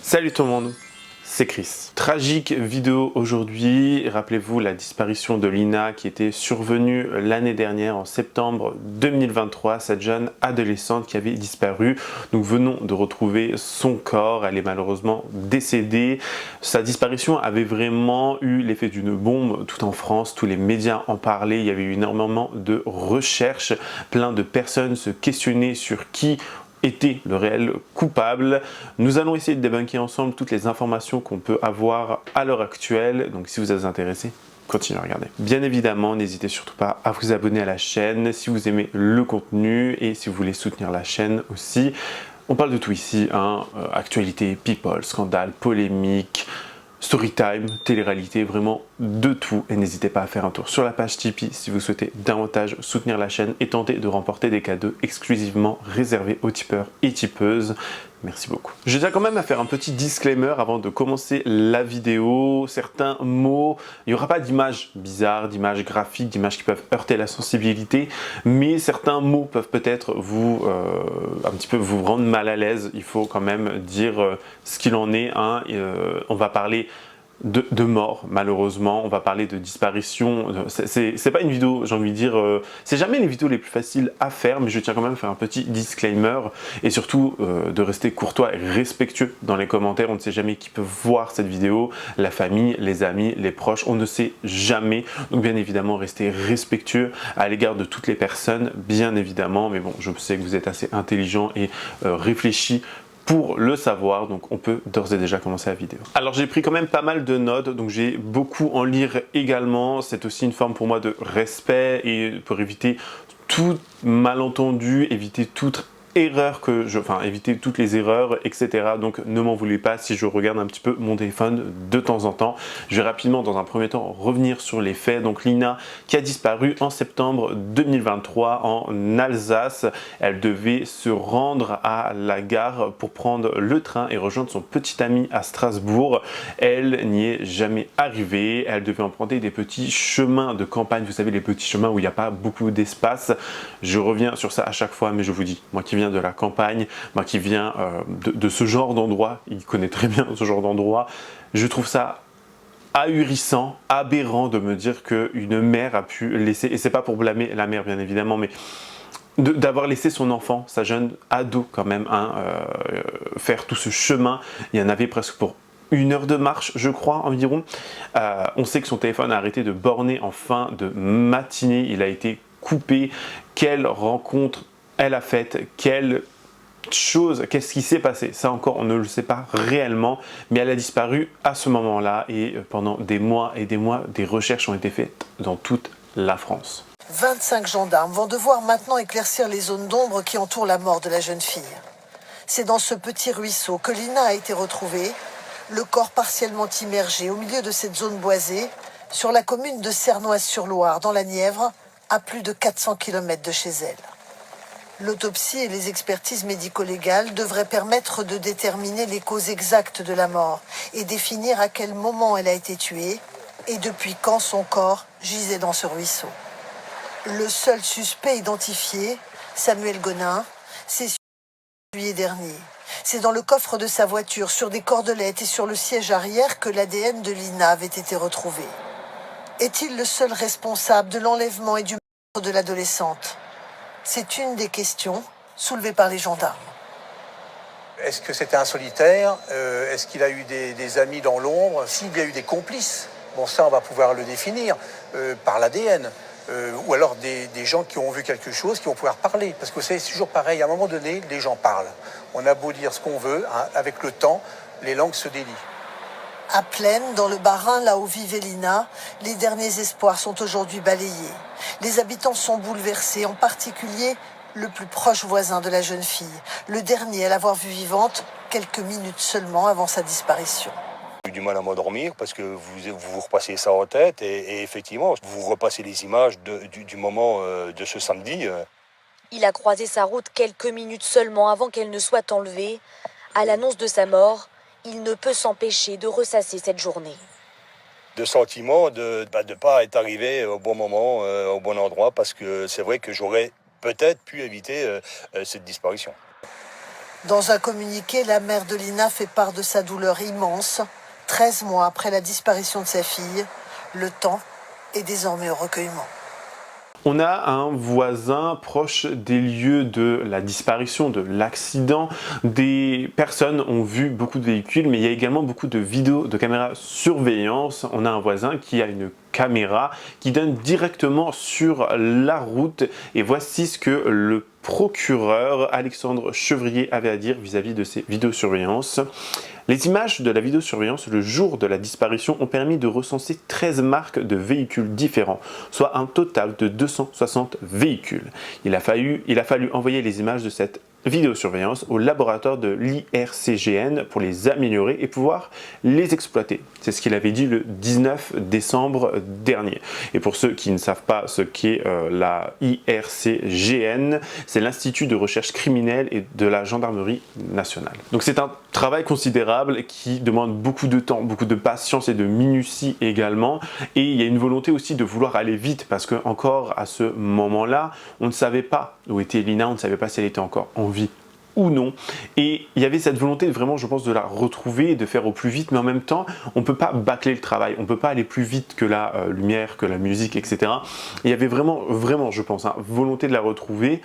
Salut tout le monde, c'est Chris. Tragique vidéo aujourd'hui, rappelez-vous la disparition de Lina qui était survenue l'année dernière en septembre 2023, cette jeune adolescente qui avait disparu. Nous venons de retrouver son corps, elle est malheureusement décédée. Sa disparition avait vraiment eu l'effet d'une bombe tout en France, tous les médias en parlaient, il y avait eu énormément de recherches, plein de personnes se questionnaient sur qui était le réel coupable. Nous allons essayer de débunker ensemble toutes les informations qu'on peut avoir à l'heure actuelle. Donc si vous êtes intéressé, continuez à regarder. Bien évidemment, n'hésitez surtout pas à vous abonner à la chaîne si vous aimez le contenu et si vous voulez soutenir la chaîne aussi. On parle de tout ici, hein, actualité, people, scandale, polémique, storytime, télé-réalité, vraiment de tout. Et n'hésitez pas à faire un tour sur la page Tipeee si vous souhaitez davantage soutenir la chaîne et tenter de remporter des cadeaux exclusivement réservés aux tipeurs et tipeuses. Merci beaucoup. Je tiens quand même à faire un petit disclaimer avant de commencer la vidéo. Certains mots, il n'y aura pas d'images bizarres, d'images graphiques, d'images qui peuvent heurter la sensibilité, mais certains mots peuvent peut-être vous un petit peu vous rendre mal à l'aise. Il faut quand même dire ce qu'il en est. Hein. On va parler de mort, malheureusement, on va parler de disparition. C'est pas une vidéo, j'ai envie de dire, c'est jamais les vidéos les plus faciles à faire, mais je tiens quand même à faire un petit disclaimer et surtout de rester courtois et respectueux dans les commentaires. On ne sait jamais qui peut voir cette vidéo, la famille, les amis, les proches, on ne sait jamais. Donc bien évidemment, restez respectueux à l'égard de toutes les personnes, bien évidemment, mais bon, je sais que vous êtes assez intelligent et réfléchi pour le savoir, donc on peut d'ores et déjà commencer la vidéo. Alors j'ai pris quand même pas mal de notes, donc j'ai beaucoup en lire également. C'est aussi une forme pour moi de respect et pour éviter tout malentendu, éviter toute erreur éviter toutes les erreurs, etc. Donc ne m'en voulez pas si je regarde un petit peu mon téléphone de temps en temps. Je vais rapidement dans un premier temps revenir sur les faits. Donc Lina qui a disparu en septembre 2023 en Alsace. Elle devait se rendre à la gare pour prendre le train et rejoindre son petit ami à Strasbourg. Elle n'y est jamais arrivée. Elle devait emprunter des petits chemins de campagne. Vous savez, les petits chemins où il n'y a pas beaucoup d'espace. Je reviens sur ça à chaque fois, mais je vous dis, moi qui viens de la campagne, moi qui viens de ce genre d'endroit, il connaît très bien ce genre d'endroit, je trouve ça ahurissant, aberrant de me dire qu'une mère a pu laisser, et c'est pas pour blâmer la mère bien évidemment, mais d'avoir laissé son enfant, sa jeune ado quand même, hein, faire tout ce chemin. Il y en avait presque pour 1 heure de marche, je crois, environ. On sait que son téléphone a arrêté de borner en fin de matinée, il a été coupé. Quelle rencontre elle a faite, quelle chose, qu'est-ce qui s'est passé? Ça encore, on ne le sait pas réellement, mais elle a disparu à ce moment-là et pendant des mois et des mois, des recherches ont été faites dans toute la France. 25 gendarmes vont devoir maintenant éclaircir les zones d'ombre qui entourent la mort de la jeune fille. C'est dans ce petit ruisseau que Lina a été retrouvée, le corps partiellement immergé au milieu de cette zone boisée, sur la commune de Cernoise-sur-Loire, dans la Nièvre, à plus de 400 km de chez elle. L'autopsie et les expertises médico-légales devraient permettre de déterminer les causes exactes de la mort et définir à quel moment elle a été tuée et depuis quand son corps gisait dans ce ruisseau. Le seul suspect identifié, Samuel Gonin, s'est suicidé juillet dernier. C'est dans le coffre de sa voiture, sur des cordelettes et sur le siège arrière que l'ADN de Lina avait été retrouvé. Est-il le seul responsable de l'enlèvement et du meurtre de l'adolescente? C'est une des questions soulevées par les gendarmes. Est-ce que c'était un solitaire? Est-ce qu'il a eu des amis dans l'ombre? S'il y a eu des complices, bon ça on va pouvoir le définir par l'ADN. Ou alors des gens qui ont vu quelque chose, qui vont pouvoir parler. Parce que c'est toujours pareil, à un moment donné, les gens parlent. On a beau dire ce qu'on veut, hein, avec le temps, les langues se délient. À Plaine, dans le Bas-Rhin, là où vivait Lina, les derniers espoirs sont aujourd'hui balayés. Les habitants sont bouleversés, en particulier le plus proche voisin de la jeune fille, le dernier à l'avoir vue vivante quelques minutes seulement avant sa disparition. J'ai eu du mal à m'endormir parce que vous repassez ça en tête et effectivement, vous repassez les images du moment de ce samedi. Il a croisé sa route quelques minutes seulement avant qu'elle ne soit enlevée. À l'annonce de sa mort, il ne peut s'empêcher de ressasser cette journée. De sentiment de ne pas être arrivé au bon moment, au bon endroit, parce que c'est vrai que j'aurais peut-être pu éviter cette disparition. Dans un communiqué, la mère de Lina fait part de sa douleur immense. 13 mois après la disparition de sa fille, le temps est désormais au recueillement. On a un voisin proche des lieux de la disparition, de l'accident. Des personnes ont vu beaucoup de véhicules, mais il y a également beaucoup de vidéos de caméras surveillance. On a un voisin qui a une caméra qui donne directement sur la route. Et voici ce que le procureur Alexandre Chevrier avait à dire vis-à-vis de ces vidéosurveillances. Les images de la vidéosurveillance le jour de la disparition ont permis de recenser 13 marques de véhicules différents, soit un total de 260 véhicules. Il a fallu envoyer les images de cette vidéosurveillance au laboratoire de l'IRCGN pour les améliorer et pouvoir les exploiter. C'est ce qu'il avait dit le 19 décembre dernier. Et pour ceux qui ne savent pas ce qu'est la IRCGN, c'est l'Institut de recherche criminelle et de la gendarmerie nationale. Donc c'est un travail considérable qui demande beaucoup de temps, beaucoup de patience et de minutie également. Et il y a une volonté aussi de vouloir aller vite parce que encore à ce moment-là, on ne savait pas où était Lina, on ne savait pas si elle était encore en vie ou non. Et il y avait cette volonté vraiment, je pense, de la retrouver, de faire au plus vite, mais en même temps, on ne peut pas bâcler le travail, on ne peut pas aller plus vite que la lumière, que la musique, etc. Il y avait vraiment, je pense, volonté de la retrouver.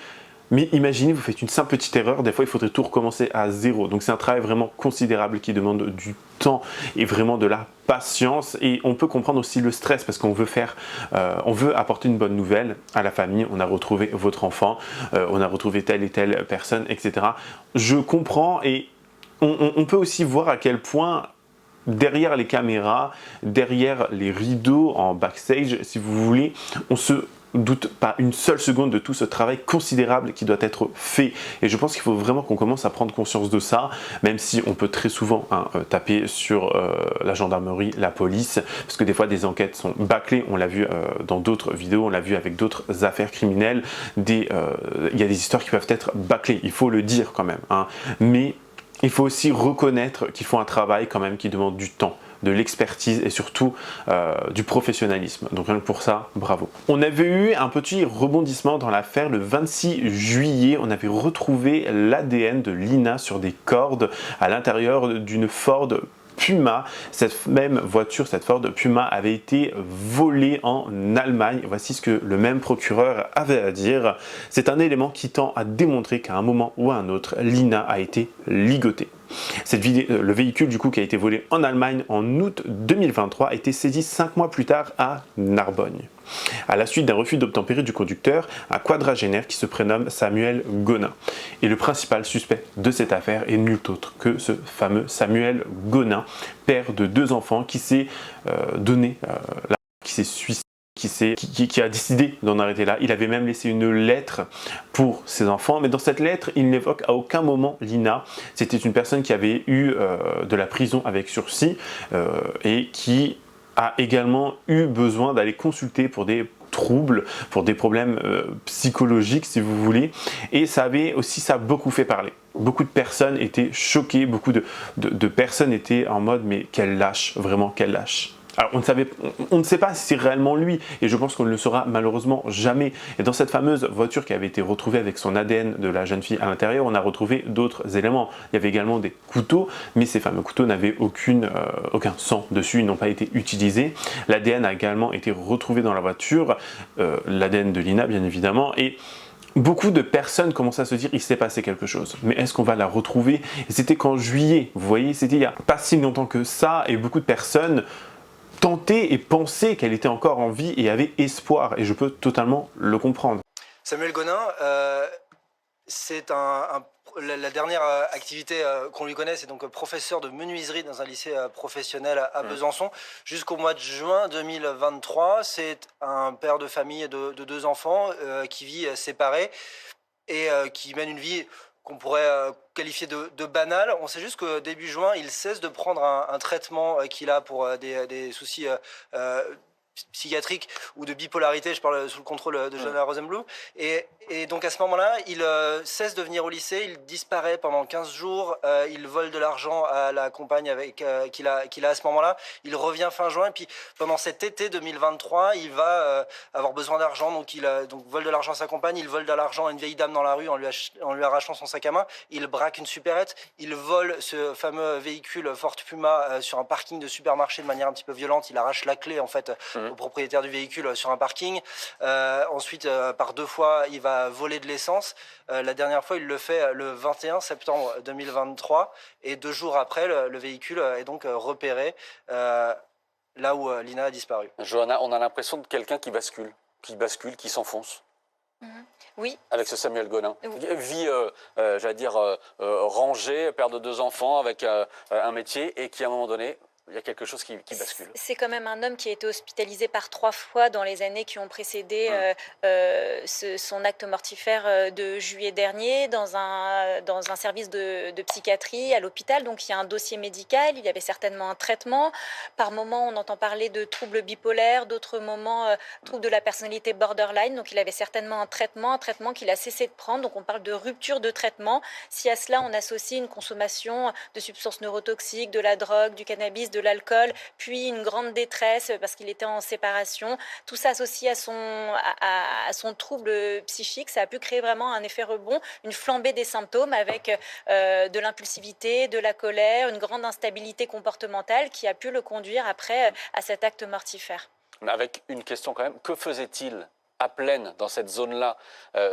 Mais imaginez, vous faites une simple petite erreur, des fois il faudrait tout recommencer à zéro. Donc c'est un travail vraiment considérable qui demande du temps et vraiment de la patience. Et on peut comprendre aussi le stress parce qu'on veut on veut apporter une bonne nouvelle à la famille. On a retrouvé votre enfant, on a retrouvé telle et telle personne, etc. Je comprends et on peut aussi voir à quel point derrière les caméras, derrière les rideaux en backstage, si vous voulez, on se doute pas une seule seconde de tout ce travail considérable qui doit être fait. Et je pense qu'il faut vraiment qu'on commence à prendre conscience de ça, même si on peut très souvent taper sur la gendarmerie, la police, parce que des fois des enquêtes sont bâclées, on l'a vu dans d'autres vidéos, on l'a vu avec d'autres affaires criminelles, il y a des histoires qui peuvent être bâclées, il faut le dire quand même, mais il faut aussi reconnaître qu'ils font un travail quand même qui demande du temps, de l'expertise et surtout du professionnalisme. Donc rien que pour ça, bravo. On avait eu un petit rebondissement dans l'affaire le 26 juillet. On avait retrouvé l'ADN de Lina sur des cordes à l'intérieur d'une Ford Puma. Cette même voiture, cette Ford Puma, avait été volée en Allemagne. Voici ce que le même procureur avait à dire. C'est un élément qui tend à démontrer qu'à un moment ou à un autre, Lina a été ligotée. Le véhicule du coup qui a été volé en Allemagne en août 2023 a été saisi 5 mois plus tard à Narbonne. À la suite d'un refus d'obtempérer du conducteur, un quadragénaire qui se prénomme Samuel Gonin. Et le principal suspect de cette affaire est nul autre que ce fameux Samuel Gonin, père de 2 enfants qui s'est qui s'est suicidé. Qui a décidé d'en arrêter là. Il avait même laissé une lettre pour ses enfants, mais dans cette lettre, il n'évoque à aucun moment Lina. C'était une personne qui avait eu de la prison avec sursis et qui a également eu besoin d'aller consulter pour des troubles, pour des problèmes psychologiques si vous voulez, et ça a beaucoup fait parler. Beaucoup de personnes étaient choquées, beaucoup de personnes étaient en mode mais quel lâche, vraiment quel lâche. Alors on ne sait pas si c'est réellement lui et je pense qu'on ne le saura malheureusement jamais. Et dans cette fameuse voiture qui avait été retrouvée avec son ADN de la jeune fille à l'intérieur, on a retrouvé d'autres éléments. Il y avait également des couteaux, mais ces fameux couteaux n'avaient aucun sang dessus, ils n'ont pas été utilisés. L'ADN a également été retrouvé dans la voiture, l'ADN de Lina bien évidemment, et beaucoup de personnes commencent à se dire il s'est passé quelque chose, mais est-ce qu'on va la retrouver? Et c'était qu'en juillet, vous voyez, c'était il y a pas si longtemps que ça, et beaucoup de personnes tenter et penser qu'elle était encore en vie et avait espoir, et je peux totalement le comprendre. Samuel Gonin, c'est la dernière activité qu'on lui connaît, c'est donc professeur de menuiserie dans un lycée professionnel à Besançon. Jusqu'au mois de juin 2023, c'est un père de famille de 2 enfants qui vit séparé et qui mène une vie qu'on pourrait qualifier de banal. On sait juste que début juin, il cesse de prendre un traitement qu'il a pour des soucis psychiatriques ou de bipolarité, je parle sous le contrôle de Joanna Rosenblum, et Et donc à ce moment-là, il cesse de venir au lycée, il disparaît pendant 15 jours, il vole de l'argent à la compagne qu'il a à ce moment-là, il revient fin juin, et puis pendant cet été 2023, il va avoir besoin d'argent, donc il vole de l'argent à sa compagne, il vole de l'argent à une vieille dame dans la rue en lui arrachant son sac à main, il braque une supérette, il vole ce fameux véhicule Ford Puma sur un parking de supermarché de manière un petit peu violente, il arrache la clé en fait au propriétaire du véhicule sur un parking, ensuite par 2 fois il va voler de l'essence. La dernière fois, il le fait le 21 septembre 2023. Et 2 jours après, le véhicule est donc repéré là où Lina a disparu. Johanna, on a l'impression de quelqu'un qui bascule, qui s'enfonce. Oui. Avec ce Samuel Gonin. Vie, j'allais dire, rangée, père de 2 enfants, avec un métier, et qui, à un moment donné, il y a quelque chose qui bascule. C'est quand même un homme qui a été hospitalisé par 3 fois dans les années qui ont précédé son acte mortifère de juillet dernier dans un service de psychiatrie à l'hôpital. Donc il y a un dossier médical, il y avait certainement un traitement. Par moments, on entend parler de troubles bipolaires, d'autres moments, troubles de la personnalité borderline. Donc il avait certainement un traitement qu'il a cessé de prendre. Donc on parle de rupture de traitement. Si à cela, on associe une consommation de substances neurotoxiques, de la drogue, du cannabis, de l'alcool, puis une grande détresse parce qu'il était en séparation. Tout ça associé à son trouble psychique, ça a pu créer vraiment un effet rebond, une flambée des symptômes avec de l'impulsivité, de la colère, une grande instabilité comportementale qui a pu le conduire après à cet acte mortifère. Avec une question quand même, que faisait-il à Plaine, dans cette zone-là,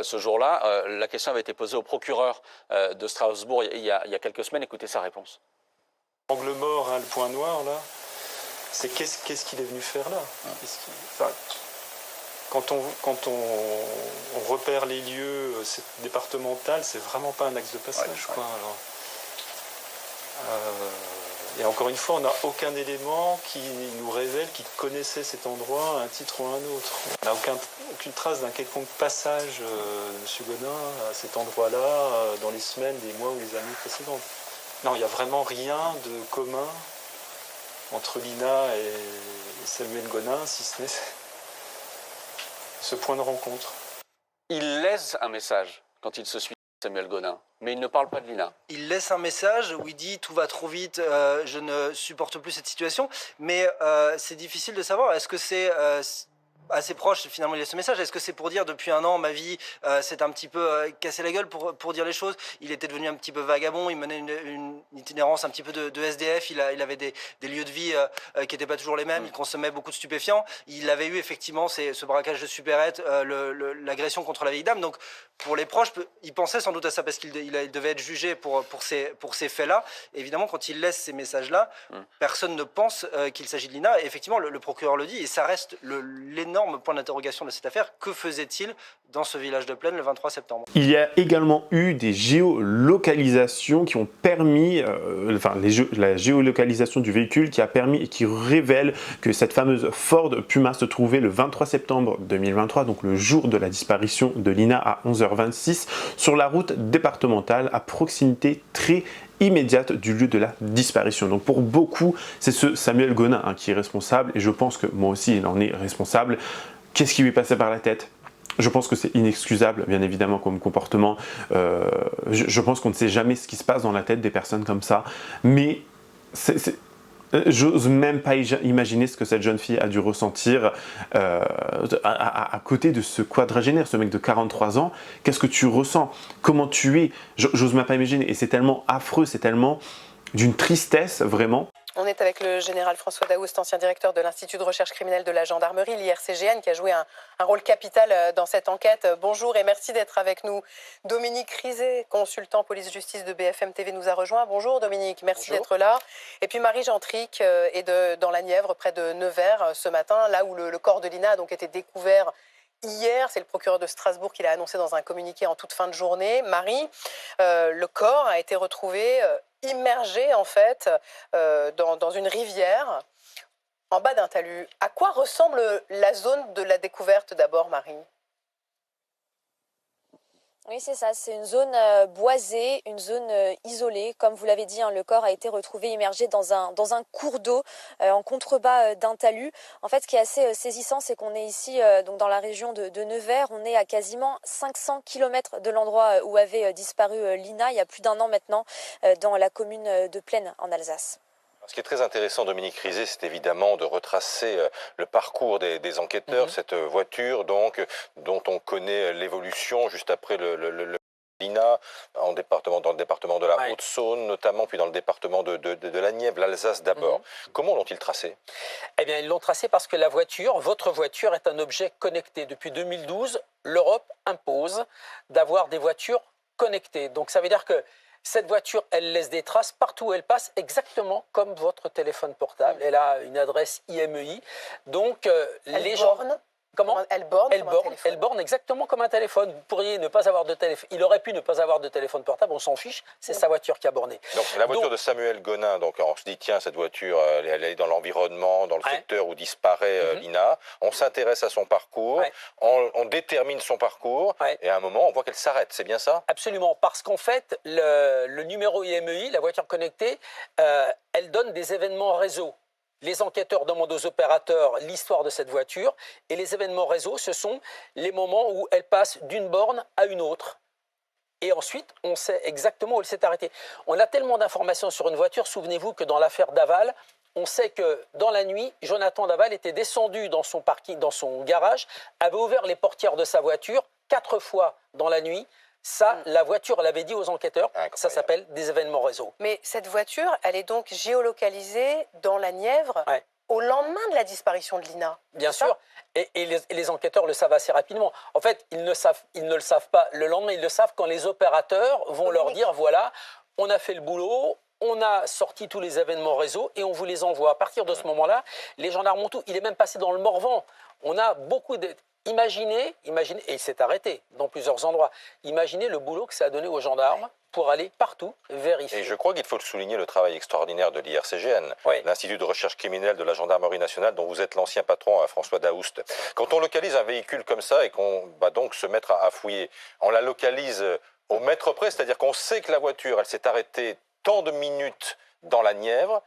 ce jour-là? La question avait été posée au procureur de Strasbourg il y a quelques semaines. Écoutez sa réponse. L'angle mort, hein, le point noir, là, c'est qu'est-ce qu'il est venu faire là? Quand on repère les lieux départementaux, c'est vraiment pas un axe de passage, quoi. Alors, et encore une fois, on n'a aucun élément qui nous révèle qu'il connaissait cet endroit à un titre ou à un autre. On n'a aucune trace d'un quelconque passage de M. Gonin à cet endroit-là dans les semaines, les mois ou les années précédentes. Non, il n'y a vraiment rien de commun entre Lina et Samuel Gonin, si ce n'est ce point de rencontre. Il laisse un message quand il se suit Samuel Gonin, mais il ne parle pas de Lina. Il laisse un message où il dit « tout va trop vite, je ne supporte plus cette situation », mais c'est difficile de savoir, est-ce que c'est assez proche, finalement, il y a ce message. Est-ce que c'est pour dire depuis 1 an, ma vie s'est un petit peu cassé la gueule pour dire les choses? Il était devenu un petit peu vagabond, il menait une itinérance un petit peu de SDF, il avait des lieux de vie qui n'étaient pas toujours les mêmes, il consommait beaucoup de stupéfiants. Il avait eu effectivement ce braquage de supérette, l'agression contre la vieille dame. Donc pour les proches, il pensait sans doute à ça parce qu'il devait être jugé pour ces faits-là. Évidemment, quand il laisse ces messages-là, personne ne pense qu'il s'agit de Lina. Et effectivement, le procureur le dit, et ça reste l'énorme point d'interrogation de cette affaire. Que faisait-il dans ce village de Plaine le 23 septembre? Il y a également eu des géolocalisations qui ont permis, la géolocalisation du véhicule qui a permis et qui révèle que cette fameuse Ford Puma se trouvait le 23 septembre 2023, donc le jour de la disparition de Lina à 11h26, sur la route départementale à proximité très immédiate du lieu de la disparition. Donc pour beaucoup, c'est ce Samuel Gonin qui est responsable, et je pense que moi aussi il en est responsable. Qu'est-ce qui lui est passé par la tête? Je pense que c'est inexcusable, bien évidemment, comme comportement. Je pense qu'on ne sait jamais ce qui se passe dans la tête des personnes comme ça, mais j'ose même pas imaginer ce que cette jeune fille a dû ressentir à côté de ce quadragénaire, ce mec de 43 ans. Qu'est-ce que tu ressens? Comment tu es? J'ose même pas imaginer. Et c'est tellement affreux, c'est tellement d'une tristesse, vraiment. On est avec le général François Daoust, ancien directeur de l'Institut de recherche criminelle de la gendarmerie, l'IRCGN, qui a joué un rôle capital dans cette enquête. Bonjour et merci d'être avec nous. Dominique Rizet, consultant police-justice de BFM TV, nous a rejoint. Bonjour Dominique, merci d'être là. Et puis Marie Gentric est dans la Nièvre, près de Nevers, ce matin, là où le corps de Lina a donc été découvert hier. C'est le procureur de Strasbourg qui l'a annoncé dans un communiqué en toute fin de journée. Marie, le corps a été retrouvé immergé en fait dans une rivière en bas d'un talus. À quoi ressemble la zone de la découverte d'abord, Marie? Oui, c'est ça. C'est une zone boisée, une zone isolée. Comme vous l'avez dit, hein, le corps a été retrouvé immergé dans un cours d'eau en contrebas d'un talus. En fait, ce qui est assez saisissant, c'est qu'on est ici donc dans la région de Nevers. On est à quasiment 500 km de l'endroit où avait disparu Lina il y a plus d'1 an maintenant, dans la commune de Plaine en Alsace. Ce qui est très intéressant, Dominique Rizet, c'est évidemment de retracer le parcours des enquêteurs, cette voiture donc, dont on connaît l'évolution juste après le Lina, dans le département de la Haute-Saône notamment, puis dans le département de la Nièvre, l'Alsace d'abord. Comment l'ont-ils tracé? Eh bien, ils l'ont tracé parce que la voiture, votre voiture, est un objet connecté. Depuis 2012, l'Europe impose d'avoir des voitures connectées. Donc ça veut dire que cette voiture, elle laisse des traces partout où elle passe, exactement comme votre téléphone portable. Elle a une adresse IMEI. Donc, les gens... Comment ? Elle borne exactement comme un téléphone. Vous pourriez ne pas avoir de téléphone. Il aurait pu ne pas avoir de téléphone portable, on s'en fiche. C'est sa voiture qui a borné. Donc la voiture de Samuel Gonin, donc on se dit tiens, cette voiture, elle est dans l'environnement, dans le secteur où disparaît Lina. On s'intéresse à son parcours, on détermine son parcours, et à un moment, on voit qu'elle s'arrête. C'est bien ça? Absolument, parce qu'en fait, le numéro IMEI, la voiture connectée, elle donne des événements réseau. Les enquêteurs demandent aux opérateurs l'histoire de cette voiture et les événements réseau, ce sont les moments où elle passe d'une borne à une autre. Et ensuite, on sait exactement où elle s'est arrêtée. On a tellement d'informations sur une voiture, souvenez-vous que dans l'affaire Daval, on sait que dans la nuit, Jonathan Daval était descendu dans son parking, dans son garage, avait ouvert les portières de sa voiture 4 fois dans la nuit. Ça, la voiture l'avait dit aux enquêteurs, ça s'appelle des événements réseau. Mais cette voiture, elle est donc géolocalisée dans la Nièvre au lendemain de la disparition de Lina. Bien sûr, et les enquêteurs le savent assez rapidement. En fait, ils ne le savent pas le lendemain, ils le savent quand les opérateurs vont leur dire, voilà, on a fait le boulot, on a sorti tous les événements réseau et on vous les envoie. À partir de ce moment-là, les gendarmes ont tout. Il est même passé dans le Morvan. On a beaucoup de... Imaginez, et il s'est arrêté dans plusieurs endroits, imaginez le boulot que ça a donné aux gendarmes pour aller partout vérifier. Et je crois qu'il faut souligner le travail extraordinaire de l'IRCGN, l'Institut de recherche criminelle de la gendarmerie nationale, dont vous êtes l'ancien patron, François Daoust. Quand on localise un véhicule comme ça et qu'on va donc se mettre à fouiller, on la localise au mètre près, c'est-à-dire qu'on sait que la voiture, elle s'est arrêtée tant de minutes dans la Nièvre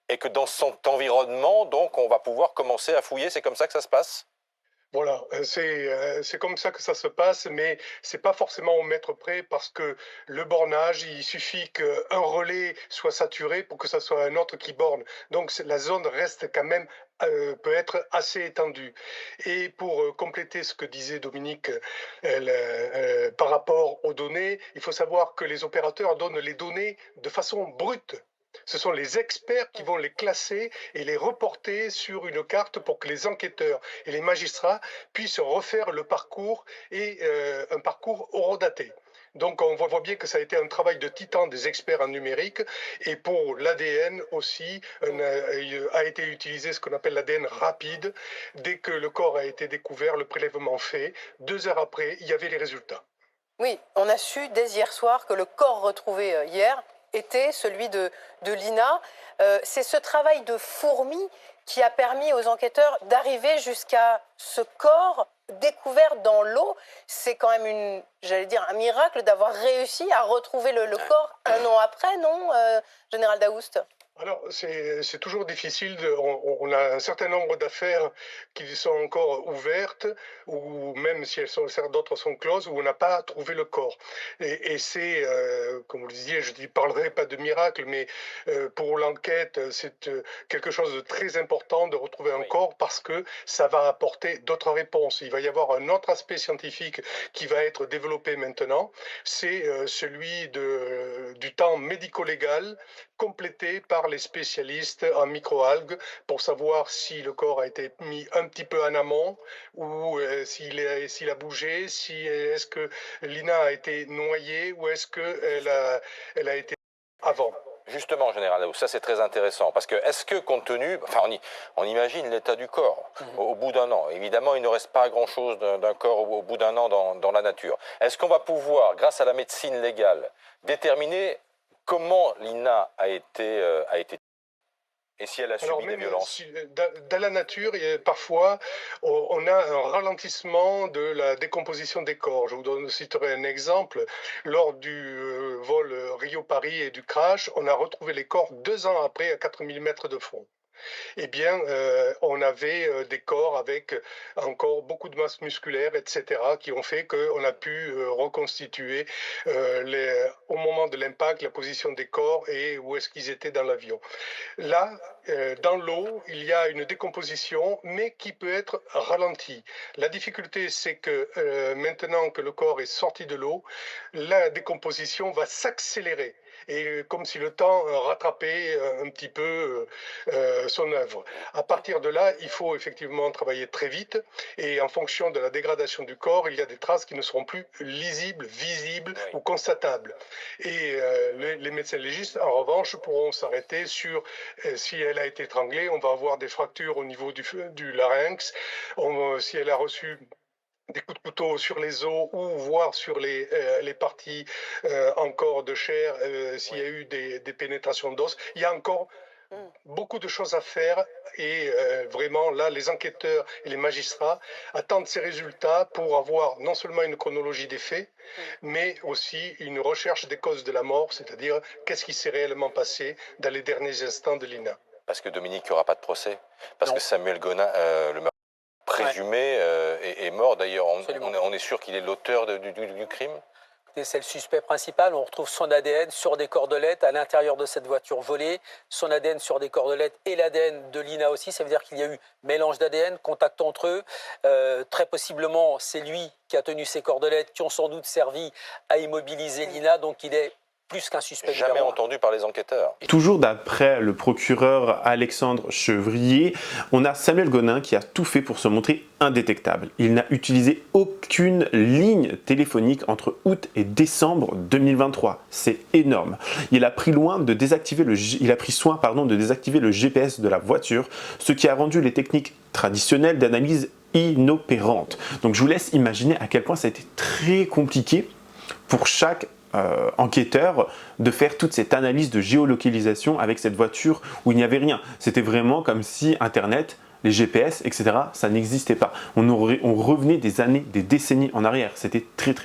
et que dans son environnement, donc, on va pouvoir commencer à fouiller. C'est comme ça que ça se passe ? Voilà, c'est comme ça que ça se passe, mais c'est pas forcément au mètre près parce que le bornage, il suffit qu'un relais soit saturé pour que ça soit un autre qui borne. Donc la zone reste quand même peut être assez étendue. Et pour compléter ce que disait Dominique par rapport aux données, il faut savoir que les opérateurs donnent les données de façon brute. Ce sont les experts qui vont les classer et les reporter sur une carte pour que les enquêteurs et les magistrats puissent refaire le parcours et un parcours horodaté. Donc on voit bien que ça a été un travail de titan des experts en numérique et pour l'ADN aussi a été utilisé ce qu'on appelle l'ADN rapide. Dès que le corps a été découvert, le prélèvement fait, 2 heures après, il y avait les résultats. Oui, on a su dès hier soir que le corps retrouvé hier était celui de Lina. C'est ce travail de fourmi qui a permis aux enquêteurs d'arriver jusqu'à ce corps découvert dans l'eau. C'est quand même un miracle d'avoir réussi à retrouver le corps 1 an après, non, Général Daoust ? Alors, c'est toujours difficile. On a un certain nombre d'affaires qui sont encore ouvertes, ou même si d'autres sont closes, où on n'a pas trouvé le corps. Et c'est, comme vous le disiez, je ne parlerai pas de miracle, mais pour l'enquête, c'est quelque chose de très important de retrouver un corps parce que ça va apporter d'autres réponses. Il va y avoir un autre aspect scientifique qui va être développé maintenant, c'est celui du temps médico-légal complété par les spécialistes en microalgues pour savoir si le corps a été mis un petit peu en amont ou s'il a bougé, est-ce que Lina a été noyée ou est-ce qu'elle a été avant. Justement, Général Daoust, ça c'est très intéressant, parce que est-ce que compte tenu, on imagine l'état du corps au bout d'1 an, évidemment il ne reste pas grand-chose d'un corps au bout d'1 an dans la nature. Est-ce qu'on va pouvoir, grâce à la médecine légale, déterminer comment Lina a été Et si elle a Alors subi des même violences? dans la nature, parfois, on a un ralentissement de la décomposition des corps. Je vous citerai un exemple. Lors du vol Rio-Paris et du crash, on a retrouvé les corps 2 ans après à 4000 mètres de fond. Eh bien, on avait des corps avec encore beaucoup de masse musculaire, etc., qui ont fait qu'on a pu reconstituer au moment de l'impact la position des corps et où est-ce qu'ils étaient dans l'avion. Là, dans l'eau, il y a une décomposition, mais qui peut être ralentie. La difficulté, c'est que maintenant que le corps est sorti de l'eau, la décomposition va s'accélérer. Et comme si le temps rattrapait un petit peu son œuvre. À partir de là, il faut effectivement travailler très vite et en fonction de la dégradation du corps, il y a des traces qui ne seront plus lisibles, visibles ou constatables. Et les médecins légistes, en revanche, pourront s'arrêter sur si elle a été étranglée, on va avoir des fractures au niveau du larynx, si elle a reçu des coups de couteau sur les os ou voire sur les parties encore de chair, s'il y a eu des pénétrations d'os. Il y a encore beaucoup de choses à faire et vraiment là, les enquêteurs et les magistrats attendent ces résultats pour avoir non seulement une chronologie des faits, mais aussi une recherche des causes de la mort, c'est-à-dire qu'est-ce qui s'est réellement passé dans les derniers instants de Lina. Parce que Dominique, il n'y aura pas de procès. Parce que Samuel Gonin, le présumé, est mort. D'ailleurs, on est sûr qu'il est l'auteur du crime. C'est le suspect principal. On retrouve son ADN sur des cordelettes à l'intérieur de cette voiture volée, son ADN sur des cordelettes et l'ADN de Lina aussi. Ça veut dire qu'il y a eu mélange d'ADN, contact entre eux. Très possiblement, c'est lui qui a tenu ces cordelettes qui ont sans doute servi à immobiliser Lina. Donc il est plus qu'un suspect. Jamais entendu par les enquêteurs. Toujours d'après le procureur Alexandre Chevrier, on a Samuel Gonin qui a tout fait pour se montrer indétectable. Il n'a utilisé aucune ligne téléphonique entre août et décembre 2023. C'est énorme. Il a pris soin de désactiver le GPS de la voiture, ce qui a rendu les techniques traditionnelles d'analyse inopérantes. Donc je vous laisse imaginer à quel point ça a été très compliqué pour chaque enquêteur de faire toute cette analyse de géolocalisation avec cette voiture où il n'y avait rien. C'était vraiment comme si Internet, les GPS, etc., ça n'existait pas. On revenait des années, des décennies en arrière. C'était très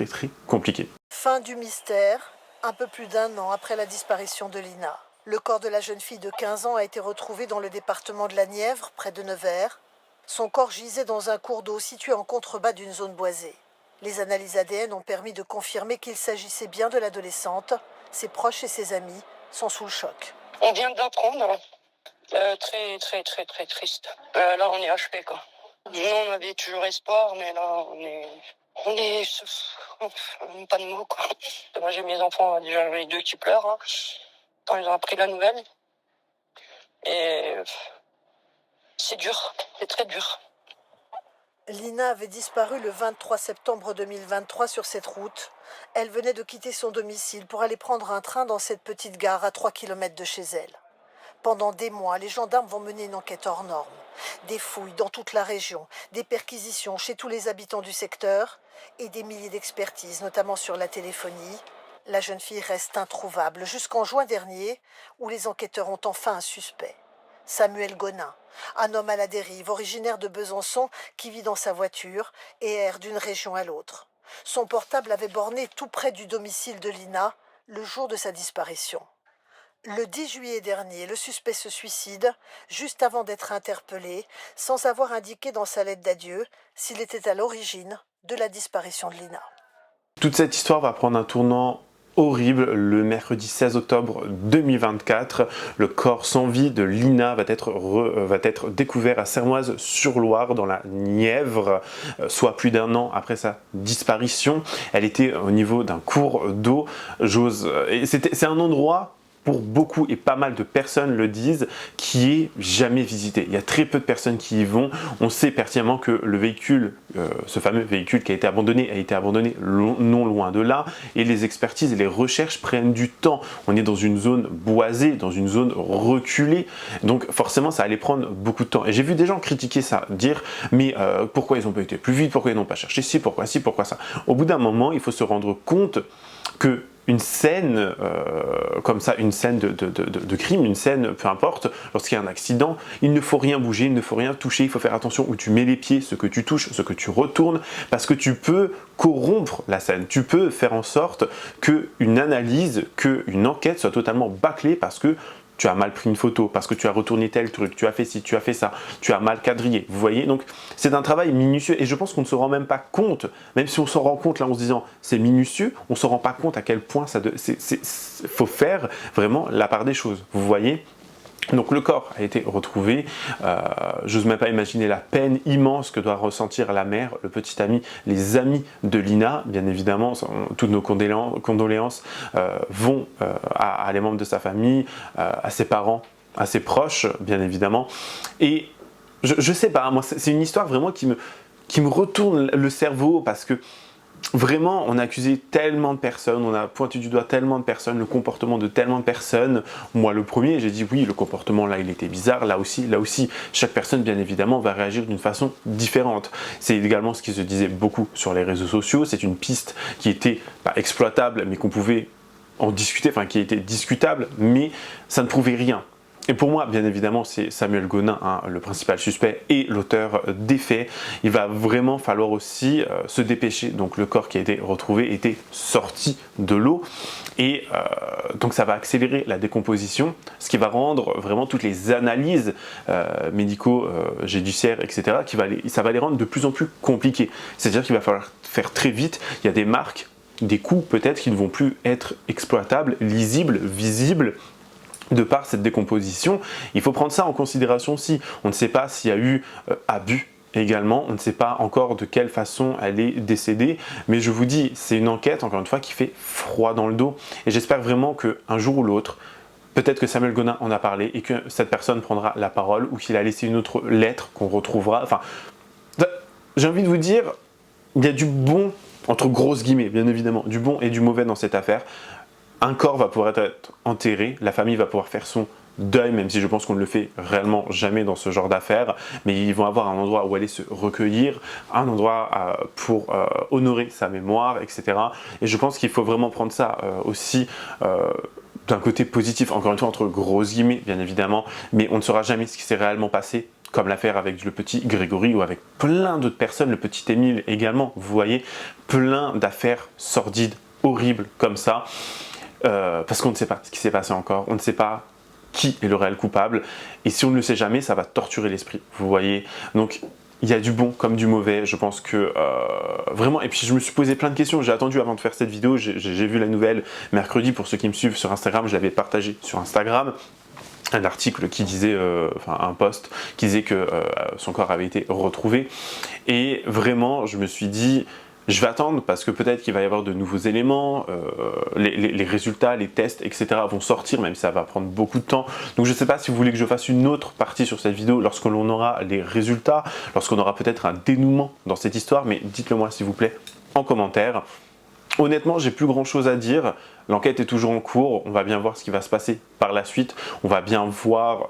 compliqué. Fin du mystère, un peu plus d'1 an après la disparition de Lina. Le corps de la jeune fille de 15 ans a été retrouvé dans le département de la Nièvre, près de Nevers. Son corps gisait dans un cours d'eau situé en contrebas d'une zone boisée. Les analyses ADN ont permis de confirmer qu'il s'agissait bien de l'adolescente. Ses proches et ses amis sont sous le choc. On vient d'apprendre. Très triste. Là, on est achevé, quoi. Nous, on avait toujours espoir, mais là, on est pas de mots, quoi. Moi, j'ai mes enfants, déjà, les 2 qui pleurent, hein, quand ils ont appris la nouvelle. Et c'est dur, c'est très dur. Lina avait disparu le 23 septembre 2023 sur cette route. Elle venait de quitter son domicile pour aller prendre un train dans cette petite gare à 3 km de chez elle. Pendant des mois, les gendarmes vont mener une enquête hors norme. Des fouilles dans toute la région, des perquisitions chez tous les habitants du secteur et des milliers d'expertises, notamment sur la téléphonie. La jeune fille reste introuvable jusqu'en juin dernier, où les enquêteurs ont enfin un suspect. Samuel Gonin, un homme à la dérive, originaire de Besançon, qui vit dans sa voiture et erre d'une région à l'autre. Son portable avait borné tout près du domicile de Lina le jour de sa disparition. Le 10 juillet dernier, le suspect se suicide, juste avant d'être interpellé, sans avoir indiqué dans sa lettre d'adieu s'il était à l'origine de la disparition de Lina. Toute cette histoire va prendre un tournant horrible le mercredi 16 octobre 2024. Le corps sans vie de Lina va être découvert à Sermoise-sur-Loire dans la Nièvre, soit plus d'1 an après sa disparition. Elle était au niveau d'un cours d'eau. C'est un endroit, pour beaucoup et pas mal de personnes le disent, qui est jamais visité. Il y a très peu de personnes qui y vont. On sait pertinemment que le véhicule, ce fameux véhicule qui a été abandonné non loin de là, et les expertises et les recherches prennent du temps. On est dans une zone boisée, dans une zone reculée, donc forcément ça allait prendre beaucoup de temps. Et j'ai vu des gens critiquer ça, dire mais pourquoi ils n'ont pas été plus vite, pourquoi ils n'ont pas cherché ci, pourquoi ça. Au bout d'un moment, il faut se rendre compte que une scène comme ça, une scène de crime, une scène, peu importe, lorsqu'il y a un accident, il ne faut rien bouger, il ne faut rien toucher, il faut faire attention où tu mets les pieds, ce que tu touches, ce que tu retournes, parce que tu peux corrompre la scène, tu peux faire en sorte qu'une analyse, qu'une enquête soit totalement bâclée parce que tu as mal pris une photo, parce que tu as retourné tel truc, tu as fait ci, tu as fait ça, tu as mal quadrillé, vous voyez. Donc c'est un travail minutieux et je pense qu'on ne se rend même pas compte, même si on s'en rend compte là en se disant c'est minutieux, on ne se rend pas compte à quel point faut faire vraiment la part des choses, vous voyez. Donc le corps a été retrouvé, j'ose même pas imaginer la peine immense que doit ressentir la mère, le petit ami, les amis de Lina, bien évidemment, toutes nos condoléances vont à les membres de sa famille, à ses parents, à ses proches, bien évidemment. Et je sais pas, moi c'est une histoire vraiment qui me retourne le cerveau parce que vraiment, on a accusé tellement de personnes, on a pointé du doigt tellement de personnes, le comportement de tellement de personnes. Moi, le premier, j'ai dit oui, le comportement là, il était bizarre. Là aussi, chaque personne, bien évidemment, va réagir d'une façon différente. C'est également ce qui se disait beaucoup sur les réseaux sociaux. C'est une piste qui était pas exploitable, mais qu'on pouvait en discuter, enfin qui était discutable, mais ça ne prouvait rien. Et pour moi, bien évidemment, c'est Samuel Gonin, hein, le principal suspect et l'auteur des faits. Il va vraiment falloir aussi se dépêcher. Donc le corps qui a été retrouvé était sorti de l'eau et donc ça va accélérer la décomposition, ce qui va rendre vraiment toutes les analyses médicaux, judiciaires, etc., ça va les rendre de plus en plus compliquées. C'est-à-dire qu'il va falloir faire très vite. Il y a des marques, des coups peut-être qui ne vont plus être exploitables, lisibles, visibles, de par cette décomposition. Il faut prendre ça en considération aussi. On ne sait pas s'il y a eu abus également, on ne sait pas encore de quelle façon elle est décédée, mais je vous dis, c'est une enquête, encore une fois, qui fait froid dans le dos, et j'espère vraiment qu'un jour ou l'autre, peut-être que Samuel Gonin en a parlé, et que cette personne prendra la parole, ou qu'il a laissé une autre lettre qu'on retrouvera, enfin, j'ai envie de vous dire, il y a du bon, entre grosses guillemets, bien évidemment, du bon et du mauvais dans cette affaire. Un corps va pouvoir être enterré, la famille va pouvoir faire son deuil, même si je pense qu'on ne le fait réellement jamais dans ce genre d'affaires, mais ils vont avoir un endroit où aller se recueillir, un endroit pour honorer sa mémoire, etc. Et je pense qu'il faut vraiment prendre ça aussi d'un côté positif, encore une fois entre grosses guillemets, bien évidemment, mais on ne saura jamais ce qui s'est réellement passé, comme l'affaire avec le petit Grégory ou avec plein d'autres personnes, le petit Émile également, vous voyez, plein d'affaires sordides, horribles comme ça. Parce qu'on ne sait pas ce qui s'est passé encore, on ne sait pas qui est le réel coupable, et si on ne le sait jamais, ça va torturer l'esprit, vous voyez. Donc il y a du bon comme du mauvais, je pense que vraiment, et puis je me suis posé plein de questions, j'ai attendu avant de faire cette vidéo, j'ai vu la nouvelle mercredi, pour ceux qui me suivent sur Instagram, je l'avais partagé sur Instagram, un article qui disait, enfin un post qui disait que son corps avait été retrouvé, et vraiment je me suis dit, je vais attendre parce que peut-être qu'il va y avoir de nouveaux éléments, les résultats, les tests, etc. vont sortir, même si ça va prendre beaucoup de temps. Donc je ne sais pas si vous voulez que je fasse une autre partie sur cette vidéo lorsque l'on aura les résultats, lorsqu'on aura peut-être un dénouement dans cette histoire, mais dites-le moi s'il vous plaît en commentaire. Honnêtement, j'ai plus grand chose à dire. L'enquête est toujours en cours. On va bien voir ce qui va se passer par la suite. On va bien voir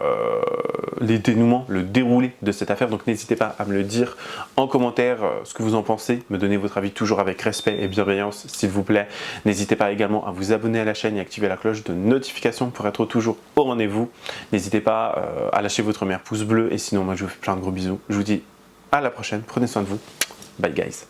les dénouements, le déroulé de cette affaire. Donc n'hésitez pas à me le dire en commentaire ce que vous en pensez. Me donner votre avis toujours avec respect et bienveillance, s'il vous plaît. N'hésitez pas également à vous abonner à la chaîne et activer la cloche de notification pour être toujours au rendez-vous. N'hésitez pas à lâcher votre meilleur pouce bleu. Et sinon, moi, je vous fais plein de gros bisous. Je vous dis à la prochaine. Prenez soin de vous. Bye guys.